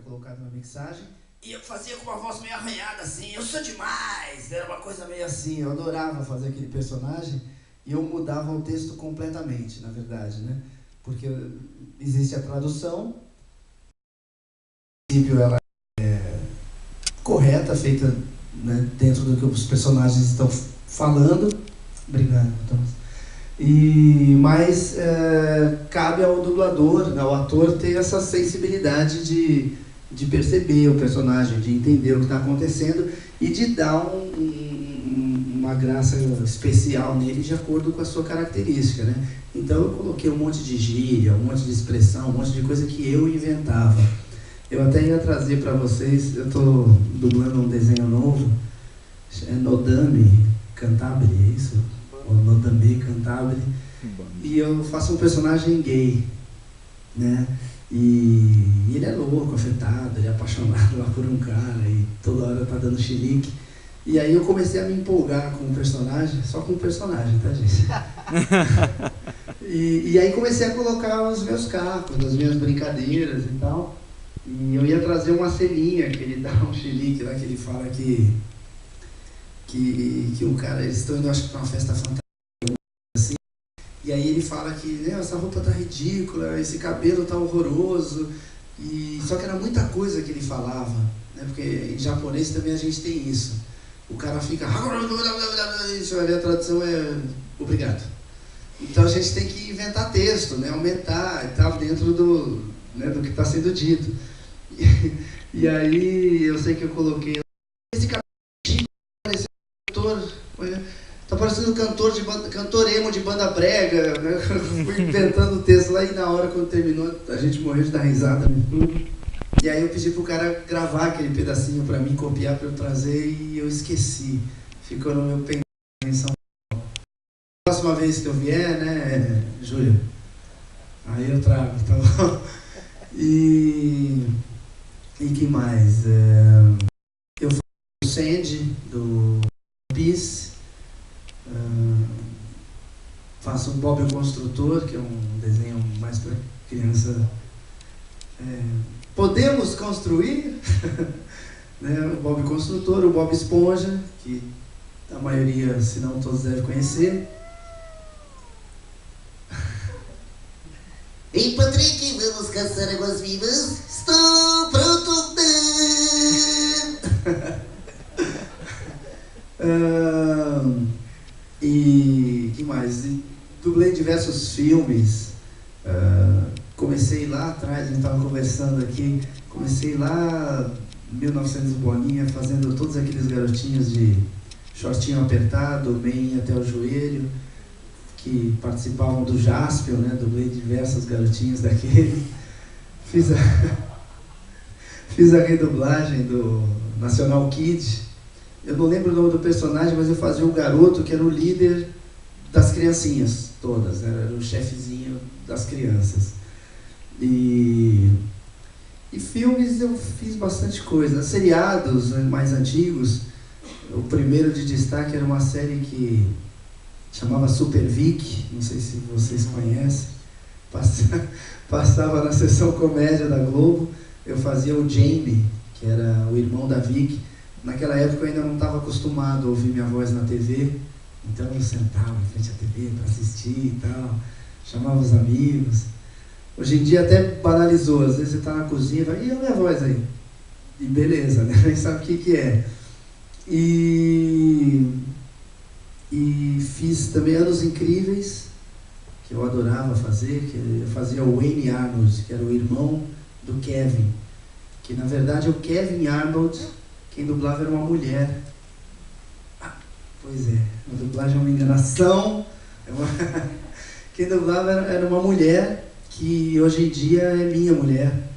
colocado na mixagem, e eu fazia com uma voz meio arranhada, assim, eu sou demais, era uma coisa meio assim, eu adorava fazer aquele personagem, e eu mudava o texto completamente, na verdade, né? Porque existe a tradução, no princípio ela é correta, feita, né, dentro do que os personagens estão falando. Obrigado, Thomas. Mas cabe ao dublador, né, ao ator, ter essa sensibilidade de perceber o personagem, de entender o que está acontecendo e de dar uma graça especial nele de acordo com a sua característica, né? Então eu coloquei um monte de gíria, um monte de expressão, um monte de coisa que eu inventava. Eu até ia trazer para vocês, eu estou dublando um desenho novo, é Nodame Cantabile, é isso? O Nodame Cantabile, e eu faço um personagem gay, né? E ele é louco, afetado, ele é apaixonado lá por um cara e toda hora tá dando chilique. E aí eu comecei a me empolgar com o personagem, só com o personagem, tá, gente? e aí comecei a colocar os meus cacos, as minhas brincadeiras e tal. E eu ia trazer uma ceninha que ele dá um chilique lá, que ele fala que o cara, eles estão indo, acho que, para uma festa fantástica, assim, e aí ele fala que, né, essa roupa tá ridícula, esse cabelo tá horroroso, e só que era muita coisa que ele falava, né, porque em japonês também a gente tem isso, o cara fica, isso, a tradução é obrigado. Então a gente tem que inventar texto, né, aumentar e tal, dentro do, né, do que está sendo dito. E aí eu sei que eu coloquei esse cabelo, esse cantor, tá parecendo cantor emo de banda brega, né? Fui inventando o texto lá e na hora, quando terminou, a gente morreu de dar risada. E aí eu pedi pro cara gravar aquele pedacinho para mim, copiar para eu trazer, e eu esqueci. Ficou no meu pendrive em São Paulo. Próxima vez que eu vier, né, Júlia? Aí eu trago, tá bom? E que mais? Eu faço o Sandy do Peace. Faço o Bob o Construtor, que é um desenho mais para criança. Podemos construir? Né? O Bob Construtor, o Bob Esponja, que a maioria, se não todos, devem conhecer. Ei, Patrick, vamos caçar águas vivas? Estou pronto! E que mais? Dublei diversos filmes. Comecei lá atrás, a gente estava conversando aqui. Comecei lá, 1900 bolinha, fazendo todos aqueles garotinhos de shortinho apertado, bem até o joelho, que participavam do Jaspion, né? Dublei diversos garotinhos daquele. Fiz a redublagem do National Kid. Eu não lembro o nome do personagem, mas eu fazia um garoto que era o líder das criancinhas todas, né? Era o chefezinho das crianças. E filmes eu fiz bastante coisa. Seriados, né, mais antigos, o primeiro de destaque era uma série que chamava Super Vic, não sei se vocês conhecem, passava na sessão comédia da Globo. Eu fazia o Jamie, que era o irmão da Vic. Naquela época eu ainda não estava acostumado a ouvir minha voz na TV, então eu sentava em frente à TV para assistir e tal, chamava os amigos. Hoje em dia até banalizou, às vezes você está na cozinha e vai, e a minha voz aí? E beleza, né? Nem sabe o que é. E fiz também Anos Incríveis, que eu adorava fazer, que eu fazia o Wayne Arnold, que era o irmão do Kevin, que na verdade o Kevin Arnold, quem dublava era uma mulher. Pois é, a dublagem é uma enganação. Quem dublava era uma mulher, que hoje em dia é minha mulher.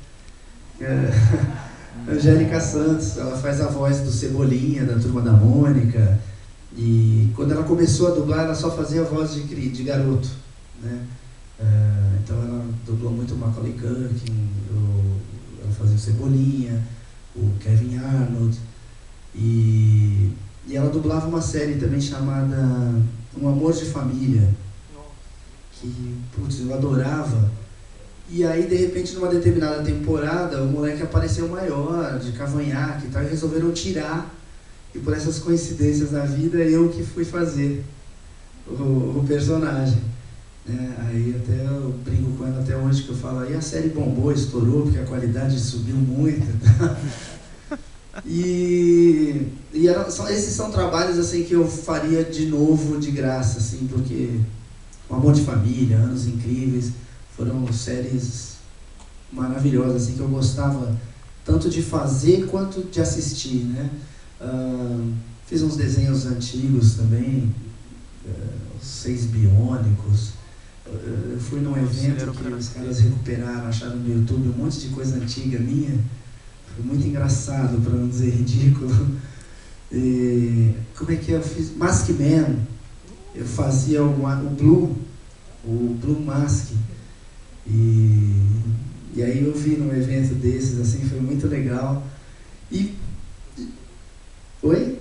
Angélica Santos, ela faz a voz do Cebolinha, da Turma da Mônica. E quando ela começou a dublar, ela só fazia a voz de garoto, né? Então ela dublou muito o Macaulay Culkin, ela fazia o Cebolinha, o Kevin Arnold. E ela dublava uma série também chamada Um Amor de Família, que, putz, eu adorava. E aí, de repente, numa determinada temporada, o moleque apareceu maior, de cavanhaque e tal, e resolveram tirar. E por essas coincidências da vida, eu que fui fazer o personagem. Né? Aí até eu brinco com ela até hoje, que eu falo, aí a série bombou, estourou, porque a qualidade subiu muito. Esses são trabalhos assim, que eu faria de novo de graça, assim, porque O Amor de Família, Anos Incríveis, foram séries maravilhosas, assim, que eu gostava tanto de fazer quanto de assistir, né? Fiz uns desenhos antigos também, Os Seis Biônicos. Eu fui num evento que os caras recuperaram, acharam no YouTube um monte de coisa antiga minha. Foi muito engraçado, para não dizer ridículo. Como é que eu fiz? Mask Man. Eu fazia o Blue Mask. E aí eu vi num evento desses, assim, foi muito legal. Oi?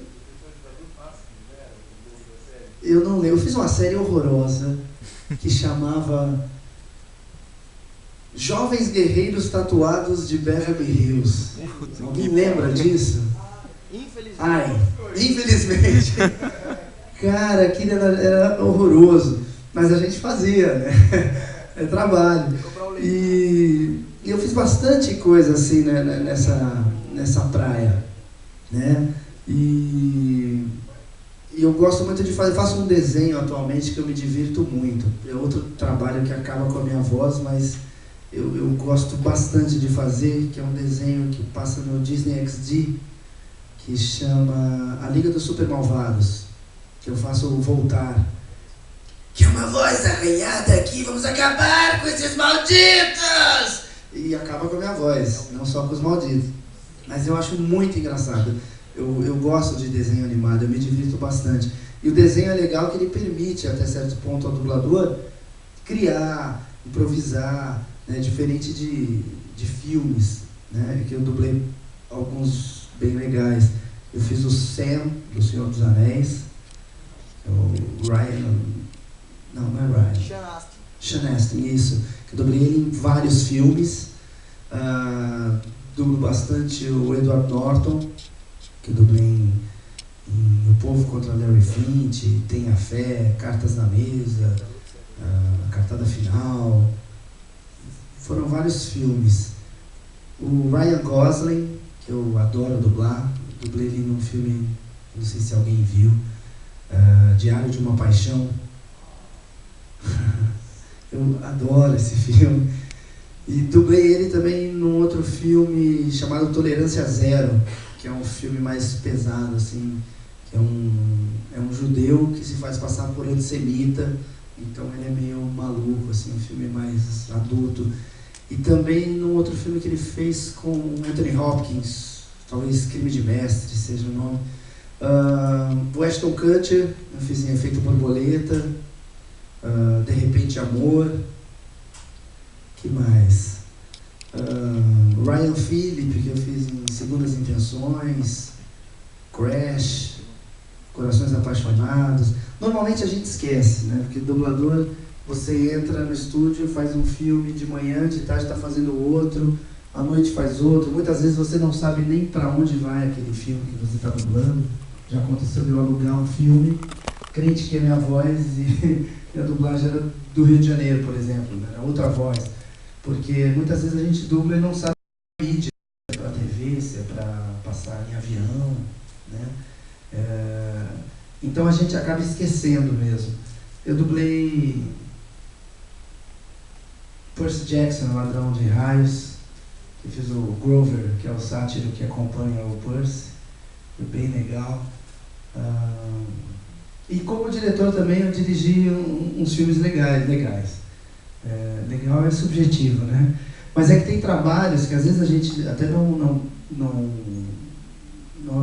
Eu não lembro. Eu fiz uma série horrorosa que chamava Jovens Guerreiros Tatuados de Beverly Hills. Alguém lembra disso? Infelizmente. Cara, aquilo era horroroso. Mas a gente fazia, né? É trabalho. E eu fiz bastante coisa assim, né, nessa praia, né? E eu gosto muito de fazer, faço um desenho atualmente que eu me divirto muito. É outro trabalho que acaba com a minha voz, mas eu gosto bastante de fazer, que é um desenho que passa no Disney XD, que chama A Liga dos Super Malvados, que eu faço o Voltar. Que é uma voz arranhada aqui, vamos acabar com esses malditos! E acaba com a minha voz, não só com os malditos. Mas eu acho muito engraçado. Eu gosto de desenho animado, eu me divirto bastante. E o desenho é legal que ele permite, até certo ponto, ao dublador criar, improvisar, né? Diferente de filmes, né? Que eu dublei alguns bem legais. Eu fiz o Sam, do Senhor dos Anéis, o Ryan... Não é Ryan. Sean Astin, isso. Eu dublei ele em vários filmes. Dublo bastante o Edward Norton, que eu dublei em O Povo contra Larry Flint, Tenha Fé, Cartas na Mesa, Cartada Final. Foram vários filmes. O Ryan Gosling, que eu adoro dublar, dublei ele num filme, não sei se alguém viu, Diário de uma Paixão. Eu adoro esse filme. E dublei ele também num outro filme chamado Tolerância Zero, que é um filme mais pesado, assim, que é um judeu que se faz passar por antissemita, então ele é meio maluco, assim, um filme mais adulto. E também num outro filme que ele fez com Anthony Hopkins, talvez Crime de Mestre seja o nome, o Ashton Kutcher, eu fiz em Efeito Borboleta, De Repente Amor, que mais? Ryan Phillip, que eu fiz em Segundas Intenções, Crash, Corações Apaixonados. Normalmente a gente esquece, né? Porque dublador, você entra no estúdio, faz um filme de manhã, de tarde está fazendo outro, à noite faz outro. Muitas vezes você não sabe nem para onde vai aquele filme que você está dublando. Já aconteceu de eu alugar um filme, crente que é minha voz e a dublagem era do Rio de Janeiro, por exemplo, né? Era outra voz. Porque muitas vezes a gente dubla e não sabe se é mídia, se é para TV, se é para passar em avião, né? Então a gente acaba esquecendo mesmo. Eu dublei Percy Jackson, Ladrão de Raios, eu fiz o Grover, que é o sátiro que acompanha o Percy, foi bem legal. E como diretor também eu dirigi uns filmes legais. Legal é subjetivo, né? Mas é que tem trabalhos que às vezes a gente até não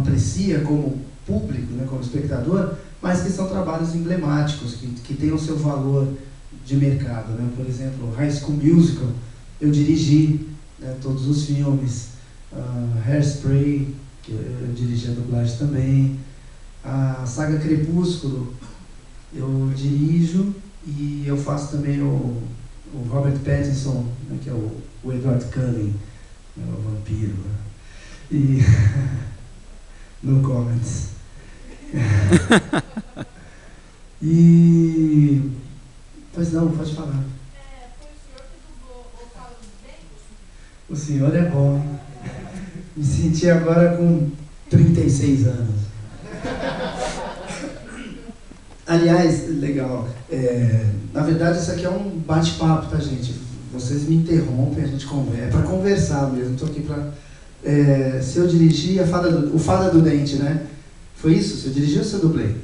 aprecia como público, né, como espectador, mas que são trabalhos emblemáticos, que têm o seu valor de mercado, né? Por exemplo, High School Musical, eu dirigi, né, todos os filmes, Hairspray, que eu dirigi a dublagem também, a saga Crepúsculo, eu dirijo e eu faço também o Robert Pattinson, né, que é o Edward Cullen, né, o vampiro. E no comments. E pois não, pode falar. Foi o senhor que dublou O Fala dos Dentes? O senhor é bom, hein? Me senti agora com 36 anos. Aliás, legal. Na verdade, isso aqui é um bate-papo, tá, gente? Vocês me interrompem, a gente conversa. É para conversar mesmo. Estou aqui para. Se eu dirigi o Fada do Dente, né? Foi isso? Se eu dirigi ou se eu dublei?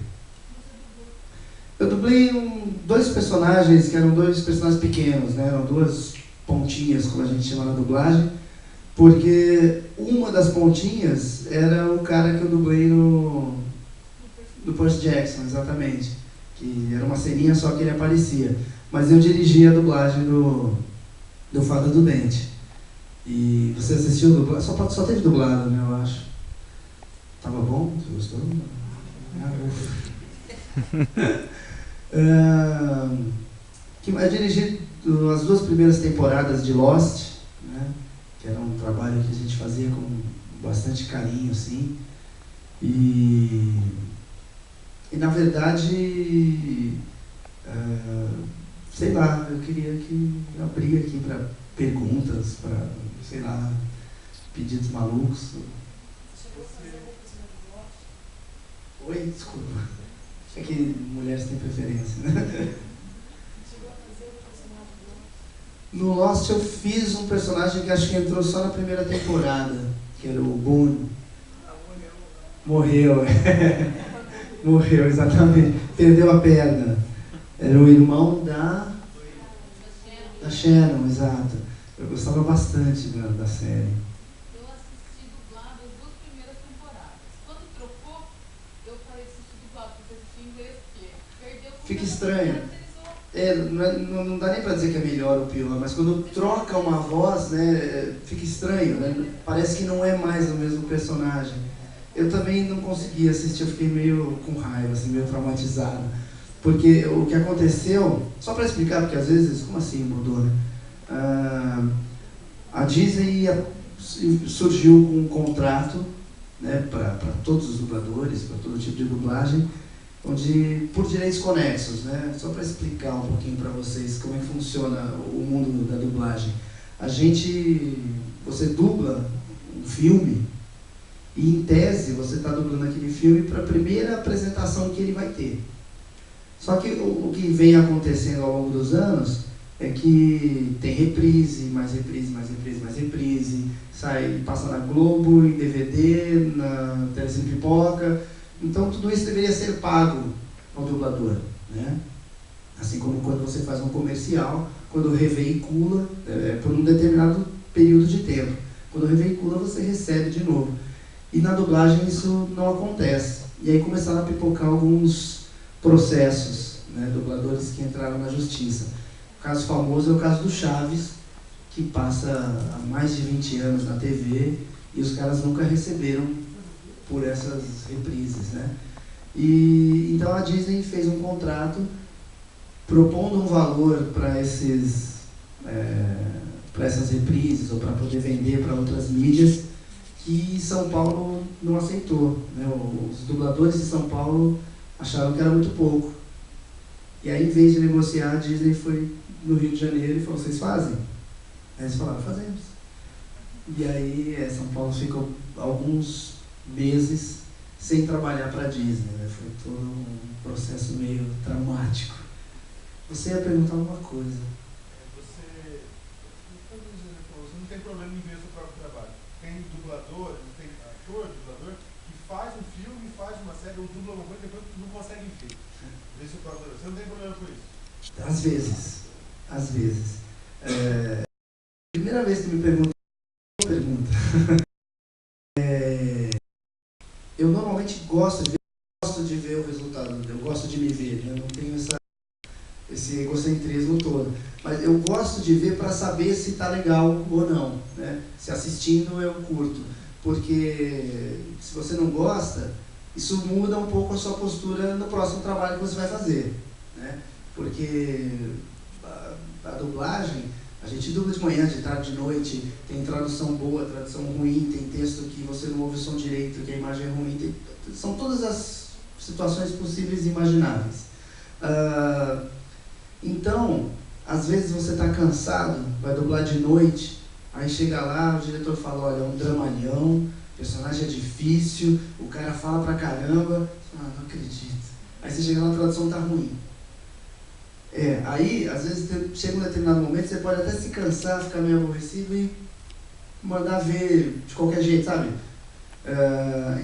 Eu dublei dois personagens que eram dois personagens pequenos, né? Eram duas pontinhas, como a gente chama na dublagem, porque uma das pontinhas era o cara que eu dublei no Percy Jackson, exatamente, que era uma ceninha só que ele aparecia, mas eu dirigi a dublagem do Fada do Dente. E você assistiu dublado? Só teve dublado, né, eu acho. Tava bom? Você gostou? Eu dirigi as duas primeiras temporadas de Lost, né, que era um trabalho que a gente fazia com bastante carinho, assim. E na verdade, sei lá, eu queria abrir aqui para perguntas, para, sei lá, pedidos malucos. Oi, desculpa. É que mulheres têm preferência, né? No Lost eu fiz um personagem que acho que entrou só na primeira temporada, que era o Boone. Morreu. Morreu, exatamente. Perdeu a perna. Era o irmão da Shannon, exato. Eu gostava bastante da série. Eu assisti dublado as duas primeiras temporadas. Quando trocou, eu falei assisti dublado, porque assisti em inglês, porque perdeu. Fica estranho. Não dá nem pra dizer que é melhor ou pior, mas quando troca uma voz, né, fica estranho, né? Parece que não é mais o mesmo personagem. Eu também não consegui assistir, eu fiquei meio com raiva, assim, meio traumatizado. Porque o que aconteceu, só para explicar, porque às vezes, como assim mudou, né? A Disney surgiu com um contrato, né, para todos os dubladores, para todo tipo de dublagem, onde, por direitos conexos, né, só para explicar um pouquinho para vocês como é que funciona o mundo da dublagem. Você dubla um filme e, em tese, você está dublando aquele filme para a primeira apresentação que ele vai ter. Só que o que vem acontecendo ao longo dos anos é que tem reprise, mais reprise, mais reprise, mais reprise, passa na Globo, em DVD, na Telecine Pipoca. Então tudo isso deveria ser pago ao dublador, né? Assim como quando você faz um comercial, quando reveicula, por um determinado período de tempo. Quando reveicula, você recebe de novo. E na dublagem isso não acontece. E aí começaram a pipocar alguns processos, né, dubladores que entraram na justiça. O caso famoso é o caso do Chaves, que passa há mais de 20 anos na TV e os caras nunca receberam por essas reprises, né? E então a Disney fez um contrato propondo um valor para essas reprises ou para poder vender para outras mídias, que São Paulo não aceitou, né? Os dubladores de São Paulo acharam que era muito pouco. E aí, em vez de negociar, a Disney foi no Rio de Janeiro e falou: vocês fazem? Aí eles falaram: fazemos. E aí São Paulo ficou alguns meses sem trabalhar para a Disney, né? Foi todo um processo meio traumático. Você ia perguntar alguma coisa. Você não tem problema em ver o seu próprio trabalho. Tem dublador, tem ator, dublador, que faz um filme, faz uma série, ou dubla uma coisa e depois não consegue ver. Ver seu próprio trabalho. Você não tem problema com isso? Às vezes. Às vezes. Primeira vez que me perguntam, eu normalmente gosto de ver o resultado, eu gosto de me ver, eu não tenho esse egocentrismo todo, mas eu gosto de ver para saber se está legal ou não, né? Se assistindo eu curto, porque se você não gosta, isso muda um pouco a sua postura no próximo trabalho que você vai fazer, né? Porque A dublagem, a gente dubla de manhã, de tarde, de noite, tem tradução boa, tradução ruim, tem texto que você não ouve o som direito, que a imagem é ruim, são todas as situações possíveis e imagináveis. Então, às vezes você está cansado, vai dublar de noite, aí chega lá, o diretor fala, olha, é um dramalhão, o personagem é difícil, o cara fala pra caramba, não acredito. Aí você chega lá, a tradução tá ruim. Aí, às vezes, chega um determinado momento, você pode até se cansar, ficar meio aborrecido e mandar ver de qualquer jeito, sabe?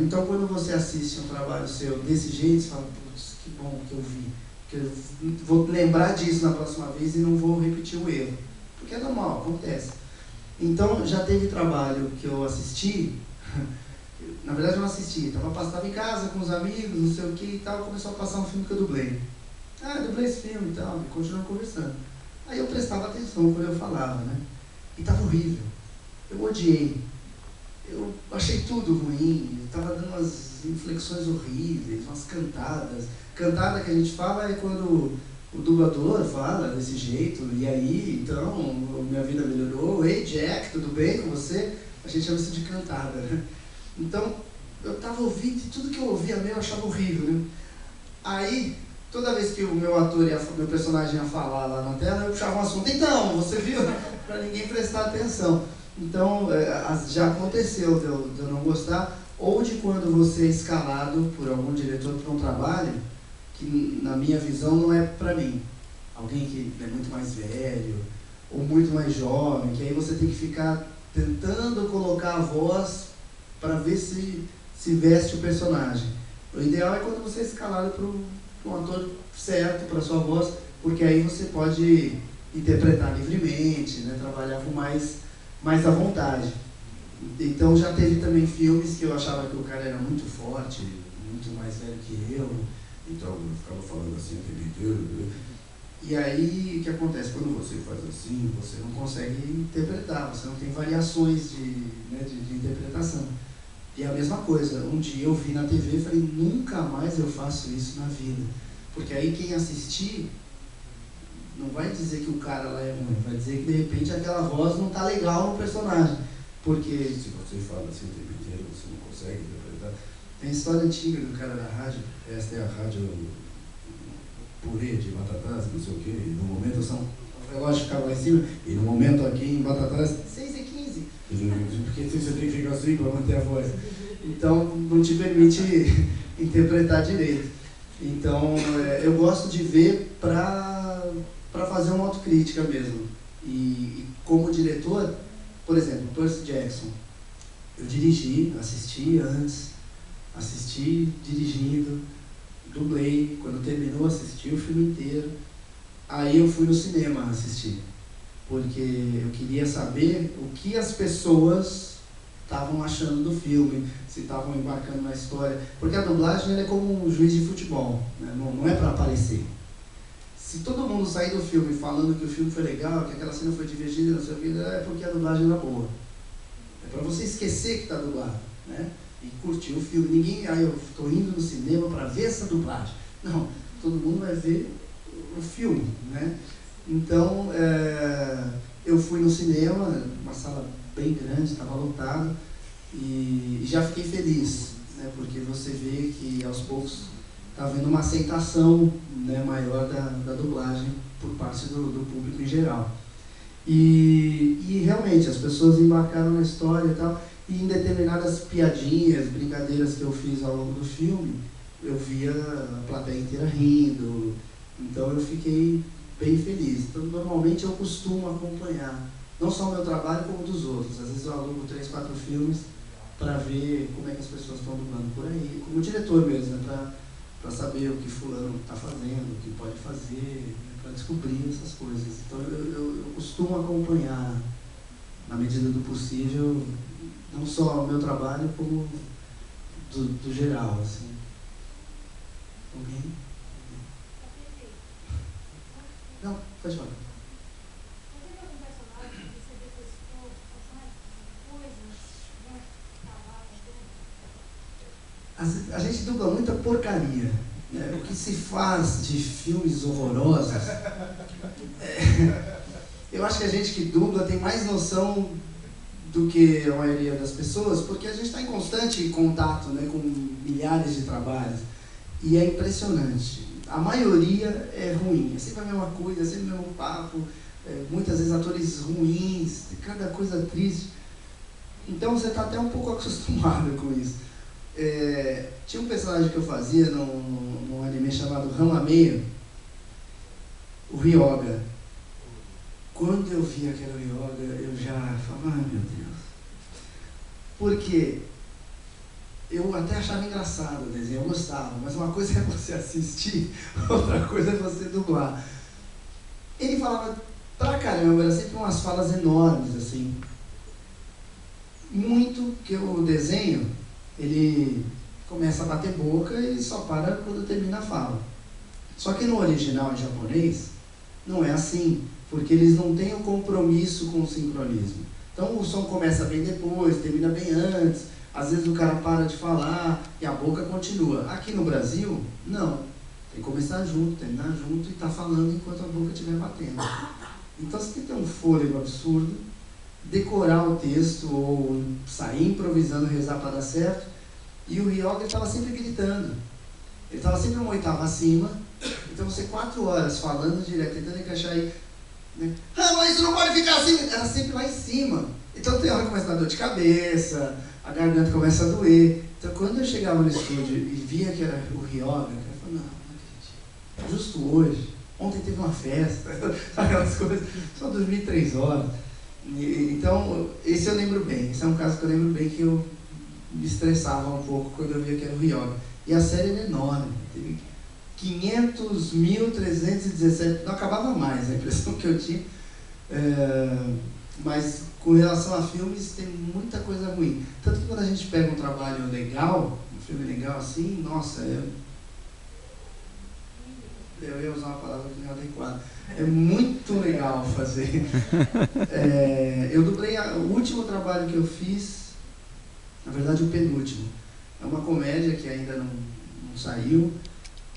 Então, quando você assiste um trabalho seu desse jeito, você fala, putz, que bom que eu vi. Que eu vou lembrar disso na próxima vez e não vou repetir o erro. Porque é normal, acontece. Então, já teve trabalho que eu assisti, na verdade eu não assisti, estava em casa com os amigos, não sei o que e tal, começou a passar um filme que eu dublei. Eu dublei esse filme e tal, e continuamos conversando. Aí eu prestava atenção quando eu falava, né? E estava horrível. Eu odiei. Eu achei tudo ruim, estava dando umas inflexões horríveis, umas cantadas. Cantada que a gente fala é quando o dublador fala desse jeito, e aí, então, minha vida melhorou, ei Jack, tudo bem com você? A gente chama isso de cantada, né? Então, eu estava ouvindo e tudo que eu ouvia eu achava horrível, né? Aí, toda vez que o meu ator, meu personagem ia falar lá na tela, eu puxava um assunto, então, você viu? Para ninguém prestar atenção. Então, já aconteceu de eu não gostar, ou de quando você é escalado por algum diretor para um trabalho, que na minha visão não é para mim. Alguém que é muito mais velho, ou muito mais jovem, que aí você tem que ficar tentando colocar a voz para ver se veste o personagem. O ideal é quando você é escalado para um ator certo, para sua voz, porque aí você pode interpretar livremente, né, trabalhar com mais à vontade. Então já teve também filmes que eu achava que o cara era muito forte, muito mais velho que eu, então eu ficava falando assim o tempo inteiro. E aí o que acontece? Quando você faz assim, você não consegue interpretar, você não tem variações de interpretação. E é a mesma coisa, um dia eu vi na TV e falei, nunca mais eu faço isso na vida. Porque aí quem assistir não vai dizer que o cara lá é ruim, vai dizer que de repente aquela voz não está legal no personagem. Porque se você fala assim o tempo inteiro, você não consegue interpretar. Tem história antiga do cara da rádio, esta é a rádio purê de Batatas, não sei o quê, e no momento o relógio ficava lá em cima, e no momento aqui em Batatas, 6h15. Porque você tem que ficar assim para manter a voz. Então não te permite interpretar direito. Então eu gosto de ver para fazer uma autocrítica mesmo. E como diretor, por exemplo, Percy Jackson, eu dirigi, assisti antes, assisti dirigindo, dublei, quando terminou assisti o filme inteiro, aí eu fui no cinema assistir, porque eu queria saber o que as pessoas estavam achando do filme, se estavam embarcando na história, porque a dublagem ela é como um juiz de futebol, né? Não é para aparecer. Se todo mundo sair do filme falando que o filme foi legal, que aquela cena foi divertida, não sei o que, é porque a dublagem era boa. É para você esquecer que está dublado, né? E curtir o filme. Ninguém, eu estou indo no cinema para ver essa dublagem. Não, todo mundo vai ver o filme, né? Então, eu fui no cinema, uma sala bem grande, estava lotado, e já fiquei feliz, né? Porque você vê que aos poucos está havendo uma aceitação, né, maior da dublagem por parte do público em geral. E realmente as pessoas embarcaram na história e tal, e em determinadas piadinhas, brincadeiras que eu fiz ao longo do filme, eu via a plateia inteira rindo, então eu fiquei bem feliz. Então normalmente eu costumo acompanhar, não só o meu trabalho como o dos outros. Às vezes eu alugo 3, 4 filmes para ver como é que as pessoas estão dublando por aí, como diretor mesmo, né, para saber o que fulano está fazendo, o que pode fazer, né, para descobrir essas coisas. Então eu costumo acompanhar, na medida do possível, não só o meu trabalho, como do geral, assim. Alguém? Não, pode falar. A gente dubla muita porcaria, né? O que se faz de filmes horrorosos Eu acho que a gente que dubla tem mais noção do que a maioria das pessoas, porque a gente está em constante contato, né, com milhares de trabalhos. E é impressionante. A maioria é ruim, é sempre a mesma coisa, é sempre o mesmo papo, muitas vezes atores ruins, cada coisa triste. Então você está até um pouco acostumado com isso. Tinha um personagem que eu fazia num anime chamado Rama-meio, o Ryoga. Quando eu via que era o Ryoga, eu já falava, ai meu Deus. Porque eu até achava engraçado o desenho, eu gostava, mas uma coisa é você assistir, outra coisa é você dublar. Ele falava pra caramba, era sempre umas falas enormes, assim. Muito que o desenho, ele começa a bater boca e só para quando termina a fala. Só que no original em japonês, não é assim, porque eles não têm o compromisso com o sincronismo. Então o som começa bem depois, termina bem antes, às vezes o cara para de falar e a boca continua. Aqui no Brasil, não. Tem que começar junto, terminar junto e tá falando enquanto a boca estiver batendo. Então você tem que ter um fôlego absurdo, decorar o texto ou sair improvisando, rezar para dar certo. E o Ryoga estava sempre gritando. Ele estava sempre uma oitava acima. Então você 4 horas falando direto, tentando encaixar aí, né? Ah, mas isso não pode ficar assim! Era sempre lá em cima. Então tem hora que começa a dar dor de cabeça, a garganta começa a doer. Então quando eu chegava no estúdio e via que era o Ryoga, eu falava, não acredito. Justo hoje. Ontem teve uma festa, aquelas coisas. Só dormi 3 horas. Então, esse eu lembro bem. Esse é um caso que eu lembro bem que eu me estressava um pouco quando eu via que era o Ryoga. E a série era enorme. Teve 500.317, não acabava mais, a impressão que eu tinha. Mas com relação a filmes, tem muita coisa ruim. Tanto que quando a gente pega um trabalho legal, um filme legal assim, nossa, eu ia usar uma palavra que não é adequada. É muito legal fazer. Eu dublei o último trabalho que eu fiz, na verdade o penúltimo. É uma comédia que ainda não saiu,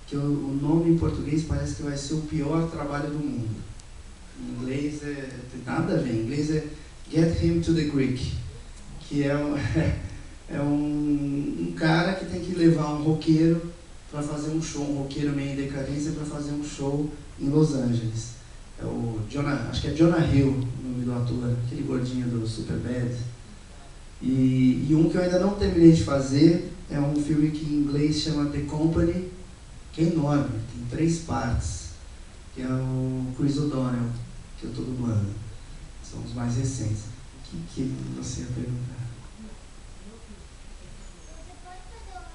que o nome em português parece que vai ser o pior trabalho do mundo. Em inglês tem nada a ver, em inglês é Get Him to the Greek, que é um cara que tem que levar um roqueiro para fazer um show, um roqueiro meio em decadência para fazer um show em Los Angeles. É o acho que é Jonah Hill o nome do ator, aquele gordinho do Superbad. E um que eu ainda não terminei de fazer é um filme que em inglês chama The Company, que é enorme, tem 3 partes, que é o Chris O'Donnell, que eu estou dublando. São os mais recentes. O que você ia perguntar? Você pode fazer uma pra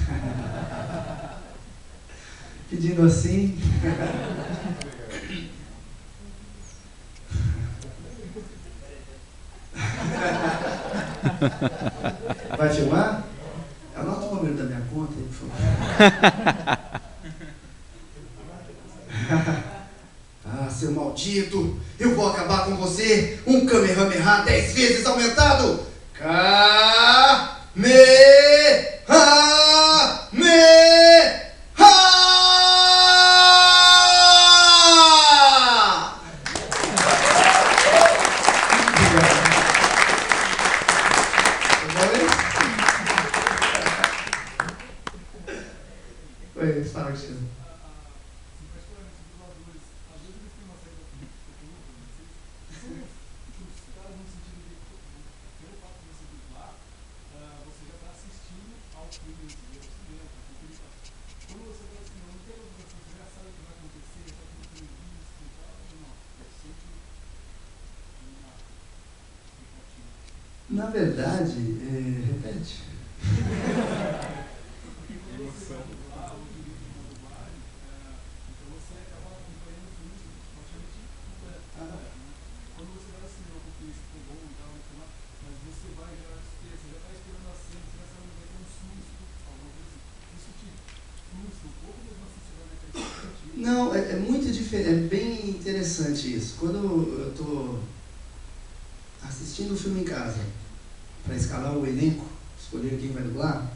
nós? Pedindo assim. Vai filmar? Anota o número da minha conta aí, por favor. Ah, seu maldito! Eu vou acabar com você! Um Kamehameha 10 vezes aumentado! Oi, fala, Cristiano. Na verdade, repete. Não, é muito diferente, é bem interessante isso. Quando eu estou assistindo o filme em casa, para escalar o elenco, escolher quem vai dublar,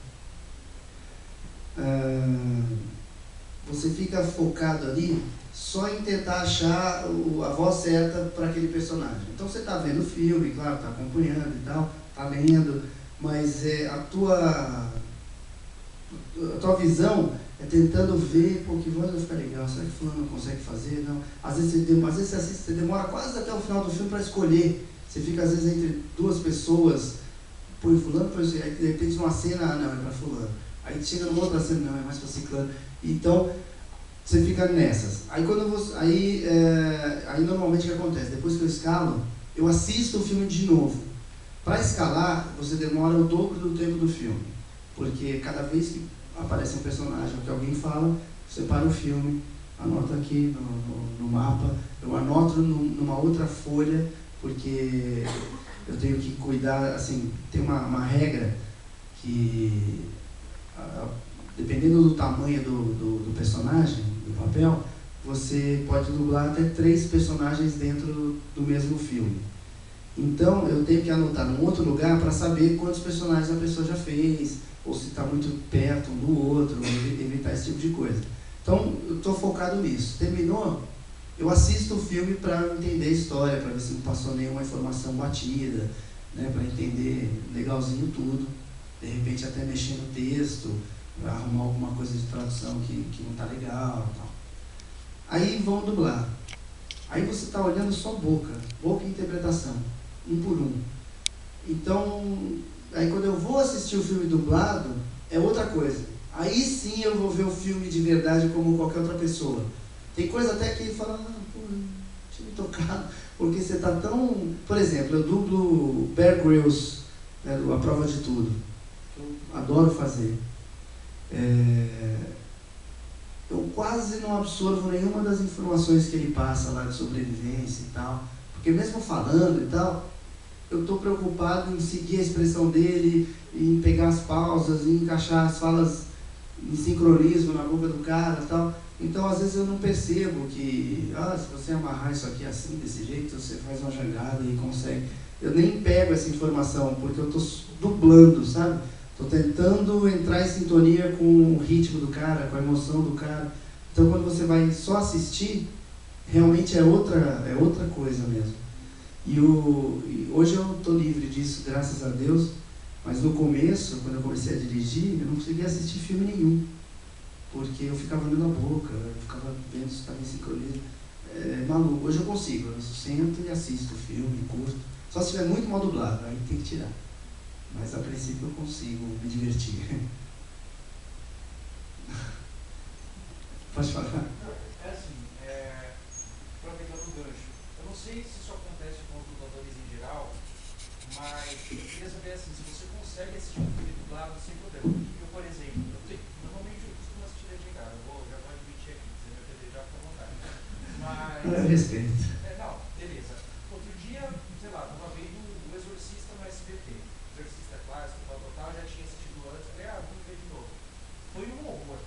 você fica focado ali só em tentar achar a voz certa para aquele personagem. Então você está vendo o filme, claro, está acompanhando e tal, está lendo, mas a tua visão é tentando ver, pô, que voz vai ficar legal, será que fulano não consegue fazer? Não. Às vezes você assiste, você demora quase até o final do filme para escolher. Você fica às vezes entre duas pessoas, pô, e fulano, pô, aí de repente numa cena, não, é para fulano. Aí chega numa outra cena, não, é mais para ciclano. Então, você fica nessas. Aí normalmente o que acontece? Depois que eu escalo, eu assisto o filme de novo. Para escalar, você demora o dobro do tempo do filme. Porque cada vez que aparece um personagem ou que alguém fala, você para o filme, anota aqui no mapa, eu anoto numa outra folha, porque eu tenho que cuidar, assim, tem uma regra que, dependendo do tamanho do personagem, do papel, você pode dublar até 3 personagens dentro do mesmo filme. Então, eu tenho que anotar num outro lugar para saber quantos personagens a pessoa já fez, ou se está muito perto um do outro, evitar esse tipo de coisa. Então, eu estou focado nisso. Terminou, eu assisto o filme para entender a história, para ver se não passou nenhuma informação batida, né, para entender legalzinho tudo, de repente até mexer no texto, para arrumar alguma coisa de tradução que não está legal. Tal. Aí vão dublar. Aí você está olhando só boca e interpretação, um por um. Então, aí quando eu vou assistir o filme dublado, é outra coisa. Aí sim eu vou ver o filme de verdade como qualquer outra pessoa. Tem coisa até que fala, pô, tinha me tocado, porque você está tão... Por exemplo, eu dublo Bear Grylls, né, A Prova de Tudo, que eu adoro fazer. Eu quase não absorvo nenhuma das informações que ele passa lá de sobrevivência e tal, porque mesmo falando e tal, eu estou preocupado em seguir a expressão dele, em pegar as pausas, em encaixar as falas em sincronismo na boca do cara e tal. Então, às vezes eu não percebo que, se você amarrar isso aqui assim, desse jeito, você faz uma jangada e consegue. Eu nem pego essa informação, porque eu estou dublando, sabe? Estou tentando entrar em sintonia com o ritmo do cara, com a emoção do cara. Então, quando você vai só assistir, realmente é outra coisa mesmo. E hoje eu estou livre disso, graças a Deus. Mas no começo, quando eu comecei a dirigir, eu não conseguia assistir filme nenhum. Porque eu ficava abrindo a boca, eu ficava vendo se estava em sincronia. Maluco. Hoje eu consigo, eu sento e assisto o filme, curto. Só se estiver muito mal dublado, aí tem que tirar. Mas a princípio eu consigo me divertir. Pode falar. Aproveitando o gancho, eu não sei se isso acontece com os dubladores em geral, mas eu queria saber assim, se você consegue assistir um filme dublado sem problema. Eu, por exemplo, normalmente eu costumo assistir legendado, já vou admitir aqui, se você me apedrejar, fica à vontade. Mas... respeito. Não, beleza. Outro dia, sei lá, estava vendo o Exorcista no SBT. Exorcista clássico, tal, já tinha assistido antes, falei, vamos ver de novo. Foi um horror.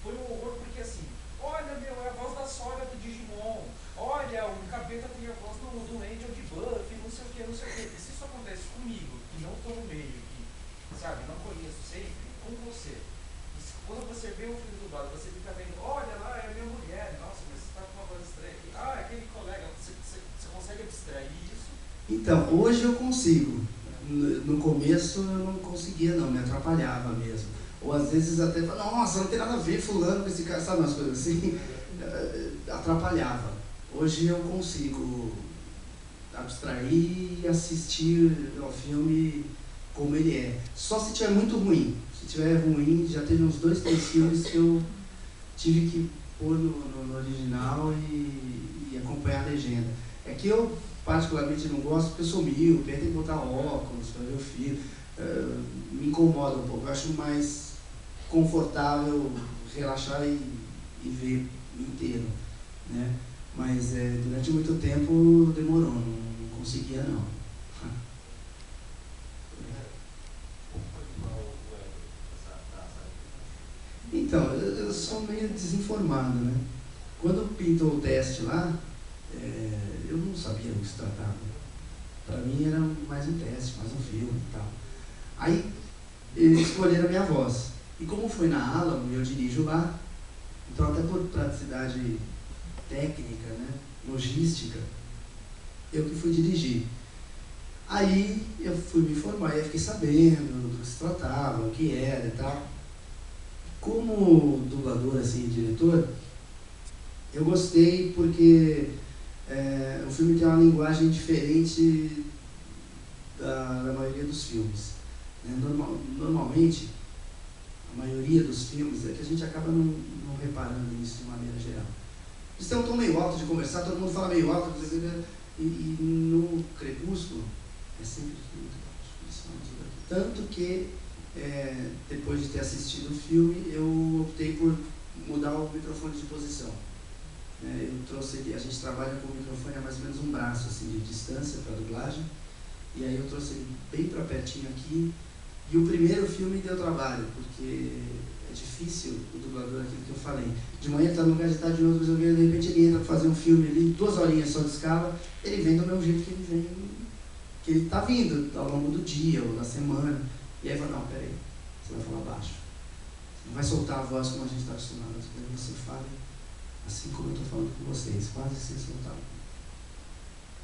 Foi um horror porque assim, olha, meu, é a voz da Sora do Digimon. Olha, o Capeta tem a voz do Angel de Buffy, não sei o que. E se isso acontece comigo, que não estou no meio, que, sabe, não conheço sempre, com você. Quando você vê um filme dublado, você fica vendo, olha lá, é a minha mulher, nossa, mas você está com uma voz estranha aqui. É aquele colega, você consegue abstrair isso? Então, hoje eu consigo. No começo eu não conseguia não, me atrapalhava mesmo. Ou às vezes até falava, nossa, não tem nada a ver fulano com esse cara, sabe umas coisas assim, atrapalhava. Hoje eu consigo abstrair e assistir ao filme como ele é. Só se tiver muito ruim. Se tiver ruim, já teve uns 2, 3 filmes que eu tive que pôr no original e acompanhar a legenda. É que eu particularmente não gosto porque eu sou míope, aí tem que botar óculos para ver o filme. Me incomoda um pouco, eu acho mais confortável relaxar e ver inteiro, né? Mas durante muito tempo demorou, não conseguia não. Então, eu sou meio desinformado, né? Quando pintou o teste lá, eu não sabia do que se tratava. Para mim era mais um teste, mais um filme e tal. Aí eles escolheram a minha voz. E como foi na Alamo, eu dirijo lá, então até por praticidade técnica, né, logística, eu que fui dirigir. Aí eu fui me informar, aí eu fiquei sabendo do que se tratava, o que era e tal. Como dublador, assim, diretor, eu gostei porque o filme tem uma linguagem diferente da maioria dos filmes. Né? Normalmente, a maioria dos filmes é que a gente acaba não reparando nisso de maneira geral. Eles têm um tom meio alto de conversar, todo mundo fala meio alto, e no Crepúsculo é sempre muito baixo. Tanto que, depois de ter assistido o filme, eu optei por mudar o microfone de posição. Eu trouxe ele, a gente trabalha com o microfone a mais ou menos um braço assim, de distância para a dublagem, e aí eu trouxe ele bem para pertinho aqui. E o primeiro filme deu trabalho, porque é difícil o dublador, aquilo que eu falei. De manhã ele está num lugar, de tarde de outro, de repente ele entra para fazer um filme ali, 2 horinhas só de escala, ele vem do mesmo jeito que ele vem, que ele está vindo ao longo do dia ou da semana. E aí fala, não, peraí, você vai falar baixo. Você não vai soltar a voz como a gente está acostumado, você fala assim como eu estou falando com vocês, quase sem soltar.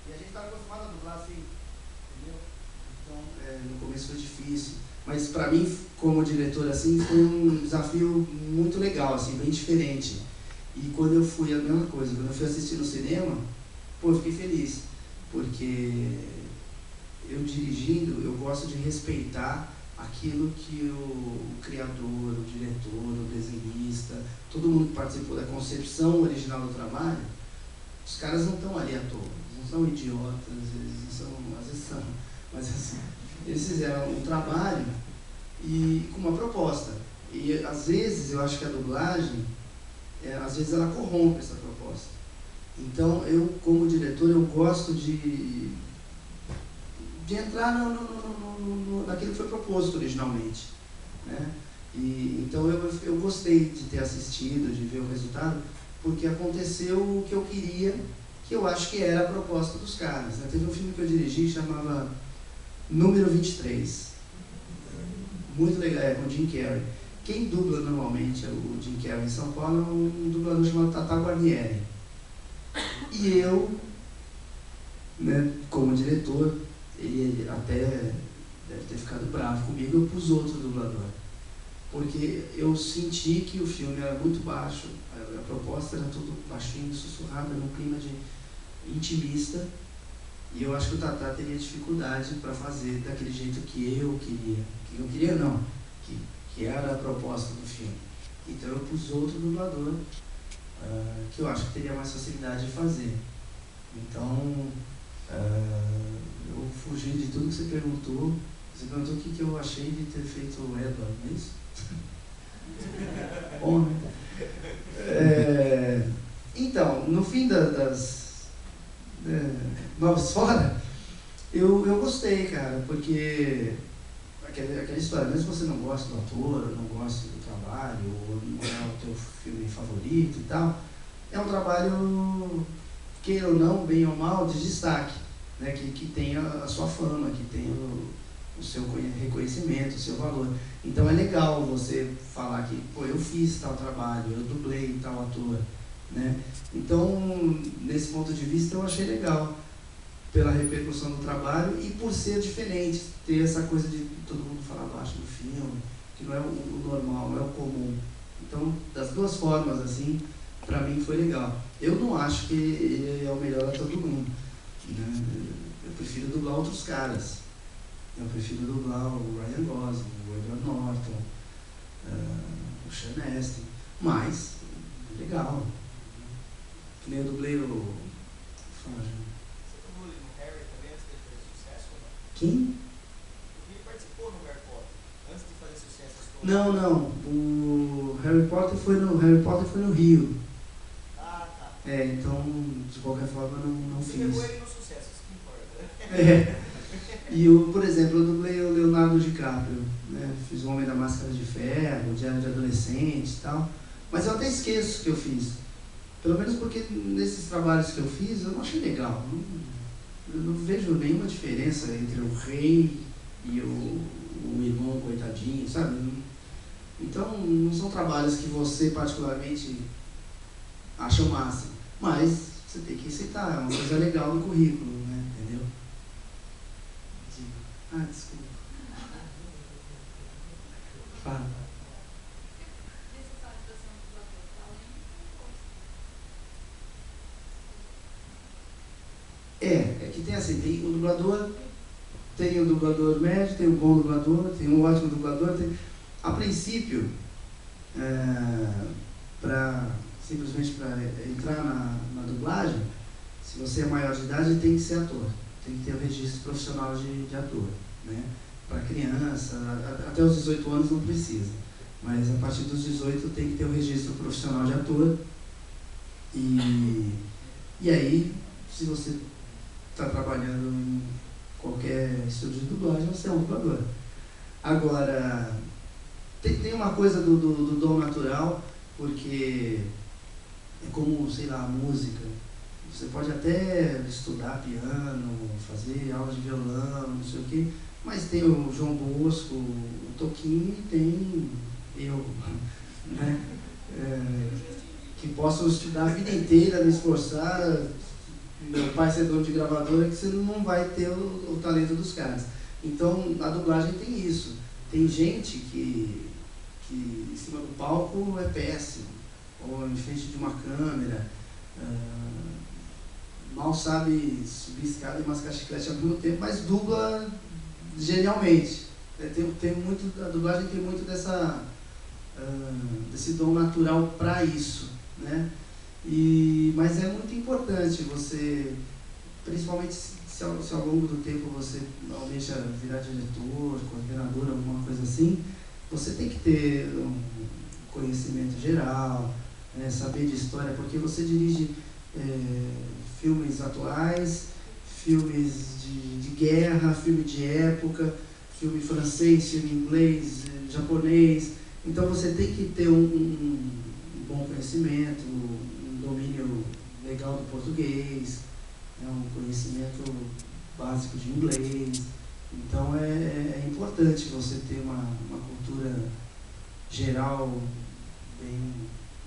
E a gente estava acostumado a dublar assim, entendeu? Então, no começo foi difícil. Mas para mim, como diretor, assim, foi um desafio muito legal, assim, bem diferente. E quando eu fui, a mesma coisa, quando eu fui assistir no cinema, eu fiquei feliz. Porque eu dirigindo, eu gosto de respeitar aquilo que o criador, o diretor, o desenhista, todo mundo que participou da concepção original do trabalho, os caras não estão ali à toa, não são idiotas, eles não são, às vezes são, mas assim, eles fizeram um trabalho e com uma proposta. E às vezes eu acho que a dublagem, às vezes ela corrompe essa proposta. Então eu, como diretor, eu gosto de entrar naquilo que foi proposto originalmente, né? E então eu gostei de ter assistido, de ver o resultado, porque aconteceu o que eu queria, que eu acho que era a proposta dos caras, né? Teve um filme que eu dirigi que chamava Número 23, muito legal, com o Jim Carrey. Quem dubla normalmente o Jim Carrey em São Paulo é um dublador chamado Tata Guarnieri. E eu, né, como diretor, ele até deve ter ficado bravo comigo, eu pus outro dublador. Porque eu senti que o filme era muito baixo, a proposta era tudo baixinho, sussurrado, num clima de intimista, e eu acho que o Tata teria dificuldade para fazer daquele jeito que eu queria. Que eu queria não, que era a proposta do filme. Então eu pus outro dublador, que eu acho que teria mais facilidade de fazer. Então, eu fugi de tudo que você perguntou. Você perguntou o que eu achei de ter feito o Edward, não é isso? Bom, né? Então, no fim das Novos Fora, eu gostei, cara, porque aquela história, mesmo se você não gosta do ator, ou não gosta do trabalho, ou não é o teu filme favorito e tal, é um trabalho, queira ou não, bem ou mal, de destaque, né? Que tem a sua fama, que tem o seu reconhecimento, o seu valor. Então é legal você falar que, pô, eu fiz tal trabalho, eu dublei tal ator, né? Então, nesse ponto de vista, eu achei legal, pela repercussão do trabalho e por ser diferente, ter essa coisa de todo mundo falar baixo do filme, que não é o normal, não é o comum. Então, das duas formas, assim, pra mim foi legal. Eu não acho que ele é o melhor ator do mundo, né? Eu prefiro dublar outros caras. Eu prefiro dublar o Ryan Gosling, o Edward Norton, o Sean Astin, mas legal. Que nem eu dublei o... Você dublou ele no Harry também antes dele fazer sucesso ou não? Quem? Ele participou no Harry Potter antes de fazer sucesso. Não. O Harry Potter foi no Rio. Ah, tá. Então, de qualquer forma, não Você fiz. pegou ele no sucesso, isso que importa. E por exemplo, eu dublei o Leonardo DiCaprio, né? Fiz o Homem da Máscara de Ferro, o Diário de Adolescente e tal. Mas eu até esqueço que eu fiz. Pelo menos porque nesses trabalhos que eu fiz, eu não achei legal. Eu não vejo nenhuma diferença entre o rei e o irmão coitadinho, sabe? Então, não são trabalhos que você particularmente acha o máximo. Mas você tem que citar, é uma coisa legal no currículo, né? Entendeu? Ah, desculpa. Fala. Necessário para ser um dublador, talento. É que tem assim, tem o dublador médio, tem o bom dublador, tem um ótimo dublador, a princípio, simplesmente para entrar na dublagem, se você é maior de idade, tem que ser ator, tem que ter o registro profissional de ator, né? Para criança, até os 18 anos não precisa, mas a partir dos 18 tem que ter o registro profissional de ator, e aí, se você está trabalhando em qualquer estúdio de dublagem, você é um dublador. Agora, tem uma coisa do dom natural, porque é como, sei lá, a música. Você pode até estudar piano, fazer aula de violão, não sei o quê, mas tem o João Bosco, o Toquinho e tem eu, né? Que posso estudar a vida inteira, me esforçar, meu pai ser dono de gravadora, que você não vai ter o talento dos caras. Então, a dublagem tem isso. Tem gente que em cima do palco é péssimo, ou em frente de uma câmera, mal sabe subir escada e mascar chiclete ao mesmo tempo, mas dubla genialmente. A dublagem tem muito desse dom natural para isso, né? Mas é muito importante você, principalmente se ao longo do tempo você almeja virar diretor, coordenador, alguma coisa assim, você tem que ter um conhecimento geral, saber de história, porque você dirige filmes atuais, filmes de guerra, filme de época, filme francês, filme inglês, japonês. Então você tem que ter um bom conhecimento, um domínio legal do português, um conhecimento básico de inglês. Então é importante você ter uma cultura geral bem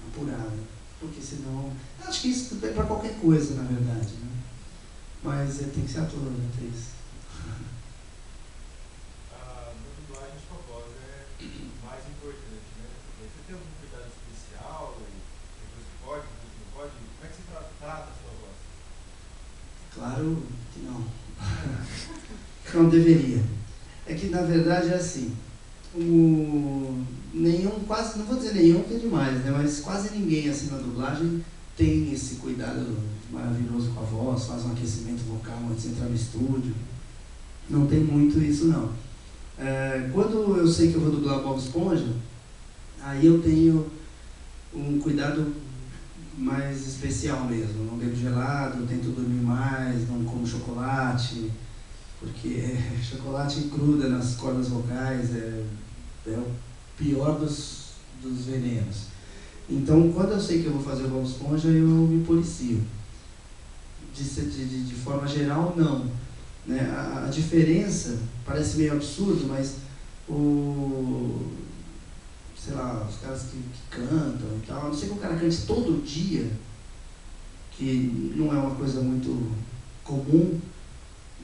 apurada, porque senão... Acho que isso é para qualquer coisa, na verdade, né? Mas tem que ser ator, né, atriz. A dublagem de sua voz é mais importante, né? Você tem algum cuidado especial? Depois que pode, depois que não pode? Como é que você trata a sua voz? Claro que não. Não deveria. É que, na verdade, é assim, quase, não vou dizer nenhum, que é demais, né? Mas quase ninguém, assim, na dublagem tem esse cuidado maravilhoso com a voz, faz um aquecimento vocal antes de entrar no estúdio. Não tem muito isso, não. Quando eu sei que eu vou dublar Bob Esponja, aí eu tenho um cuidado mais especial mesmo. Não bebo gelado, tento dormir mais, não como chocolate, porque chocolate gruda nas cordas vocais, é o pior dos venenos. Então, quando eu sei que eu vou fazer o Bob Esponja, eu me policio. De forma geral, não. Né? A diferença parece meio absurdo, mas sei lá, os caras que cantam e tal, a não ser que o cara cante todo dia, que não é uma coisa muito comum,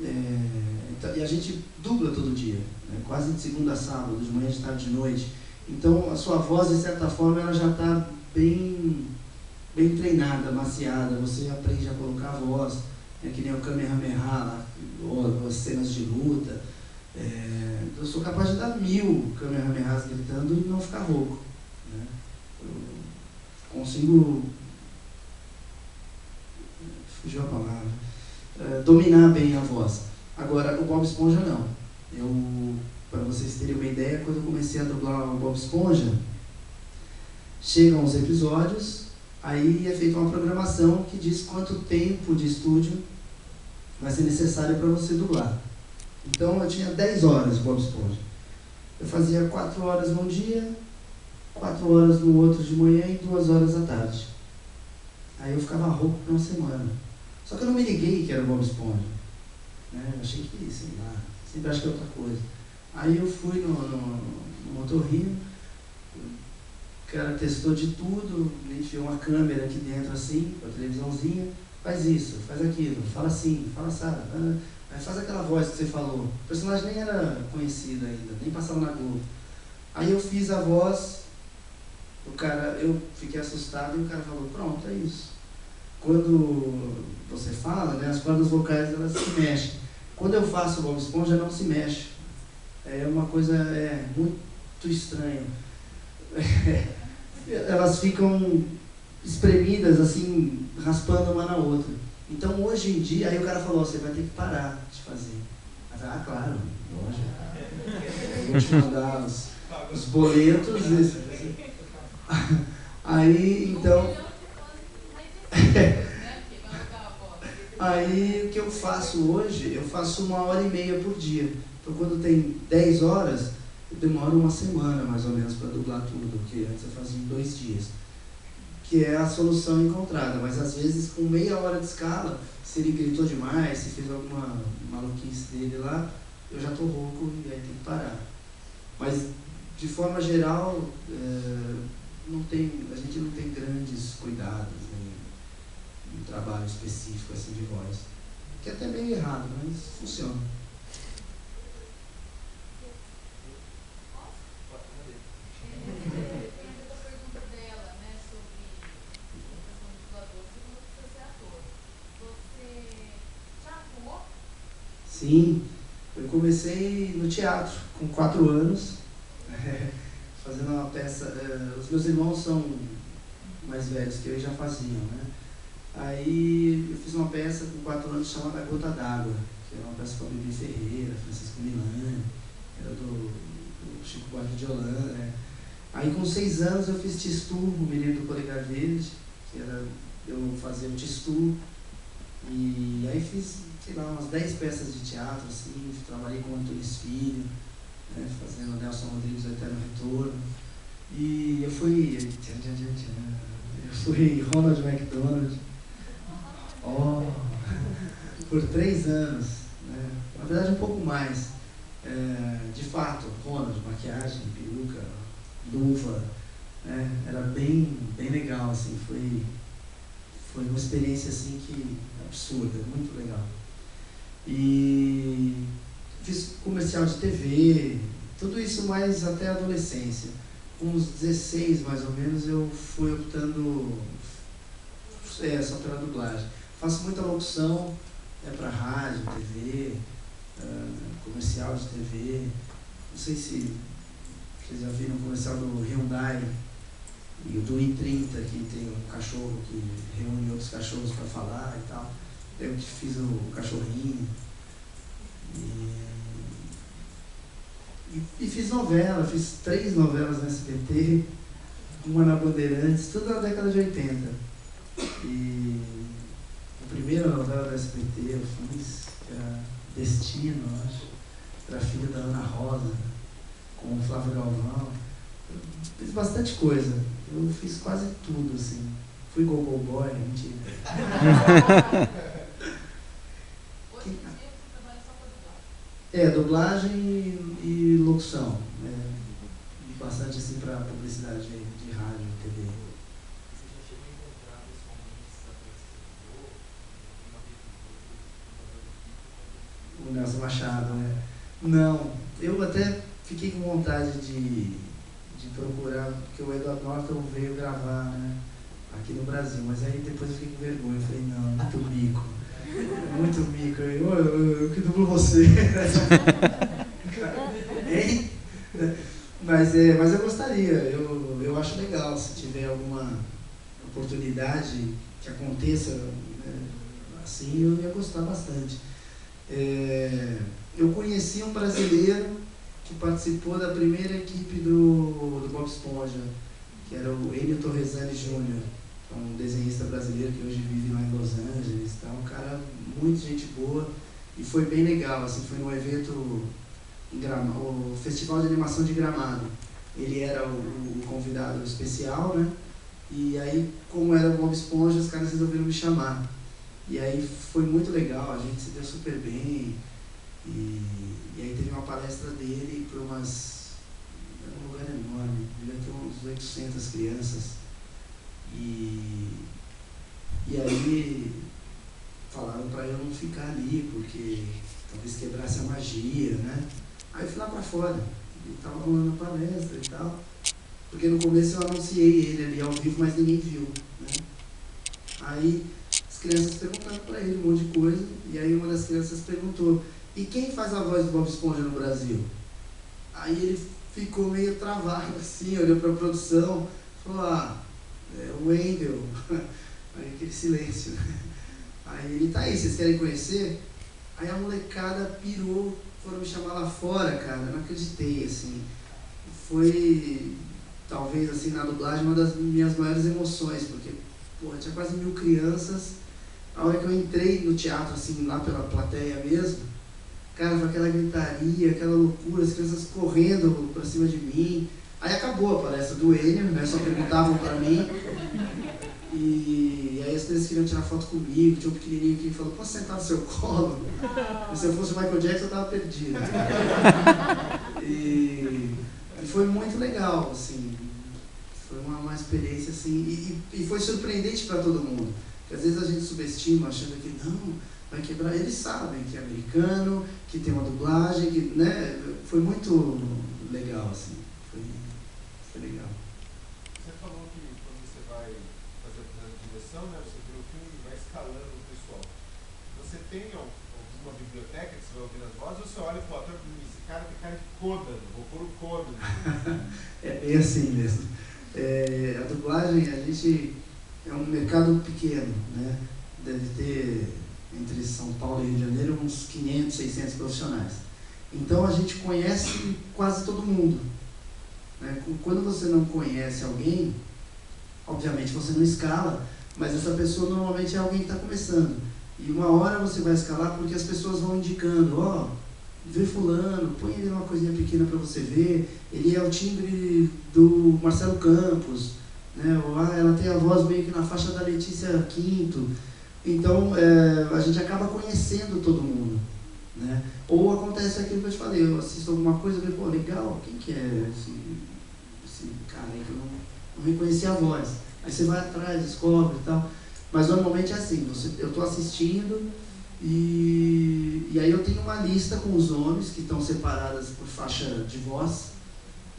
e a gente dubla todo dia, né? Quase de segunda a sábado, de manhã, de tarde, de noite. Então a sua voz, de certa forma, ela já está bem treinada, maciada, você aprende a colocar a voz, que nem o Kamehameha lá, ou as cenas de luta. Eu sou capaz de dar 1000 Kamehamehas gritando e não ficar rouco, né? Eu consigo, fugiu a palavra, dominar bem a voz. Agora, o Bob Esponja não. Para vocês terem uma ideia, quando eu comecei a dublar o Bob Esponja, chegam os episódios, aí é feita uma programação que diz quanto tempo de estúdio vai ser necessário para você dublar. Então eu tinha 10 horas de Bob Esponja. Eu fazia 4 horas num dia, 4 horas no outro de manhã e 2 horas à tarde. Aí eu ficava rouco por uma semana. Só que eu não me liguei que era o Bob Esponja, né? Eu achei que, sei lá, sempre acho que é outra coisa. Aí eu fui no otorrino, O cara testou de tudo, a gente viu uma câmera aqui dentro assim, com a televisãozinha, faz isso, faz aquilo, fala assim, fala assado, aí faz aquela voz que você falou. O personagem nem era conhecido ainda, nem passava na Globo. Aí eu fiz a voz, eu fiquei assustado e o cara falou, pronto, é isso. Quando você fala, né, as cordas vocais elas se mexem. Quando eu faço o Bob Esponja não se mexe. É uma coisa muito estranha. Elas ficam espremidas assim, raspando uma na outra. Então hoje em dia, aí o cara falou, você vai ter que parar de fazer. Eu falei, ah, claro, lógico. Eu vou te mandar os boletos. Aí então. Aí o que eu faço hoje, eu faço 1h30 por dia. Então quando tem 10 horas, eu demoro uma semana mais ou menos para dublar tudo, que antes eu fazia em 2 dias. Que é a solução encontrada, mas às vezes com meia hora de escala, se ele gritou demais, se fez alguma maluquice dele lá, eu já tô rouco e aí tem que parar. Mas de forma geral, a gente não tem grandes cuidados, um trabalho específico assim de voz, que é até meio errado, mas funciona. Sim, eu comecei no teatro com 4 anos, fazendo uma peça. Os meus irmãos são mais velhos que eu e já faziam, né? Aí eu fiz uma peça com 4 anos chamada Gota d'Água, que era uma peça com a Bibi Ferreira, Francisco Milani, era do Chico Buarque de Holanda, né? Aí com 6 anos eu fiz Tistu, o Menino do Polegar Verde, que era eu fazia o Tistu, e aí fiz, sei lá, umas 10 peças de teatro, assim, trabalhei com o Antunes Filho, né, fazendo Nelson Rodrigues, O Eterno Retorno, e eu fui Ronald McDonald, por 3 anos, né? Na verdade um pouco mais. De fato, Ronald, maquiagem, peruca, luva, né? Era bem legal, assim, foi uma experiência assim que absurda, muito legal. E fiz comercial de TV, tudo isso mais até a adolescência. Com uns 16 mais ou menos eu fui optando só pela dublagem. Faço muita locução para rádio, TV, comercial de TV. Não sei se vocês já viram o comercial do Hyundai e do i30, que tem um cachorro que reúne outros cachorros para falar e tal. Eu que fiz o cachorrinho. E fiz novela, fiz 3 novelas no SBT, uma na Bandeirantes, tudo na década de 80. E a primeira novela do SBT eu fiz, que era Destino, eu acho, era filha da Ana Rosa, com o Flávio Galvão. Eu fiz bastante coisa, eu fiz quase tudo, assim. Fui go-go boy, mentira. Hoje em dia você trabalha só com dublagem? Dublagem e locução. E bastante assim para publicidade de rádio, TV. Você já chegou a encontrar pessoalmente, O Nelson Machado, né? Não, eu até fiquei com vontade de procurar, porque o Edward Norton veio gravar, né, aqui no Brasil, mas aí depois eu fiquei com vergonha, eu falei, não, muito mico. Muito mico, eu que dublo você. Hein? Mas eu gostaria, eu acho legal se tiver alguma oportunidade que aconteça, né, assim, eu ia gostar bastante. Eu conheci um brasileiro que participou da primeira equipe do Bob Esponja, que era o Enio Torresani Jr., um desenhista brasileiro que hoje vive lá em Los Angeles, tá? Um cara muito gente boa, e foi bem legal, assim, foi num evento em Gramado, o Festival de Animação de Gramado. Ele era o convidado especial, né? E aí, como era o Bob Esponja, os caras resolveram me chamar. E aí foi muito legal, a gente se deu super bem, e aí teve uma palestra dele para um lugar enorme, devia ter uns 800 crianças. E aí falaram para eu não ficar ali, porque talvez quebrasse a magia, né? Aí eu fui lá para fora, ele estava rolando a palestra e tal, porque no começo eu anunciei ele ali ao vivo, mas ninguém viu, né? Aí as crianças perguntaram para ele um monte de coisa, e aí uma das crianças perguntou: e quem faz a voz do Bob Esponja no Brasil? Aí ele ficou meio travado assim, olhou para a produção, falou: é o Wendel. Aí aquele silêncio. Aí ele: tá aí, vocês querem conhecer? Aí a molecada pirou, foram me chamar lá fora, cara, eu não acreditei, assim. Foi, talvez, assim, na dublagem, uma das minhas maiores emoções, porque, porra, tinha quase 1000 crianças. A hora que eu entrei no teatro, assim, lá pela plateia mesmo, cara, foi aquela gritaria, aquela loucura, as crianças correndo pra cima de mim. Aí acabou a palestra do Enio, né, só perguntavam pra mim. E aí as crianças queriam tirar foto comigo, tinha um pequenininho que falou: posso sentar no seu colo? E se eu fosse o Michael Jackson, eu tava perdido. E foi muito legal, assim, foi uma experiência, assim, e foi surpreendente para todo mundo. Porque às vezes a gente subestima, achando que não, vai quebrar. Eles sabem que é americano, que tem uma dublagem, que, né, foi muito legal, assim, foi legal. Você falou que quando você vai fazer a direção, né, você vê o filme e vai escalando o pessoal. Você tem alguma biblioteca que você vai ouvir as vozes, ou você olha pro ator e diz: esse cara tem cara de Conan, vou pôr o Conan? É bem assim mesmo. A dublagem, a gente é um mercado pequeno, né? Deve ter, entre São Paulo e Rio de Janeiro, uns 500, 600 profissionais. Então a gente conhece quase todo mundo, né? Quando você não conhece alguém, obviamente você não escala, mas essa pessoa normalmente é alguém que está começando. E uma hora você vai escalar porque as pessoas vão indicando: ó, vê fulano, põe ele numa coisinha pequena para você ver, ele é o timbre do Marcelo Campos, né? Ou ela tem a voz meio que na faixa da Letícia Quinto. Então a gente acaba conhecendo todo mundo, né? Ou acontece aquilo que eu te falei: eu assisto alguma coisa e vejo: pô, legal, quem que é esse cara aí que eu não reconheci a voz? Aí você vai atrás, descobre e tal. Mas normalmente é assim, eu estou assistindo e aí eu tenho uma lista com os nomes que estão separadas por faixa de voz.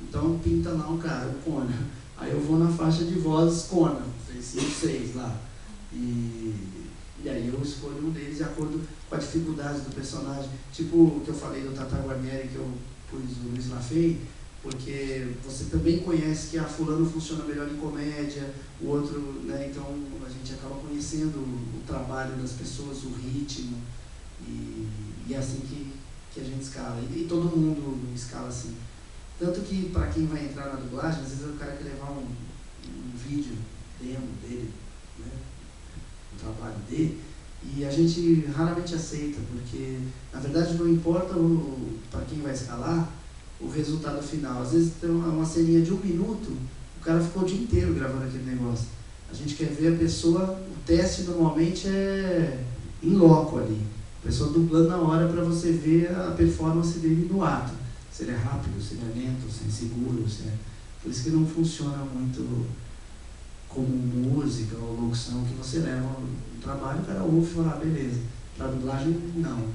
Então pinta lá um cara, o Conan. Aí eu vou na faixa de voz Conan, 656 lá. E aí eu escolho um deles de acordo com a dificuldade do personagem. Tipo o que eu falei do Tata Guarnieri, que eu pus o Luiz Lafay, porque você também conhece que a fulano funciona melhor em comédia, o outro, né? Então a gente acaba conhecendo o trabalho das pessoas, o ritmo, e é assim que a gente escala. E todo mundo escala assim. Tanto que para quem vai entrar na dublagem, às vezes o cara quer levar um vídeo demo dele, né? O trabalho dele, e a gente raramente aceita, porque na verdade não importa para quem vai escalar o resultado final. Às vezes tem uma ceninha de 1 minuto, o cara ficou o dia inteiro gravando aquele negócio. A gente quer ver a pessoa, o teste normalmente é em loco ali, a pessoa dublando na hora para você ver a performance dele no ato, se ele é rápido, se ele é lento, se é seguro, se é... Por isso que não funciona muito como música ou locução, que você leva um trabalho, o cara ouve e fala: beleza. Para dublagem, não.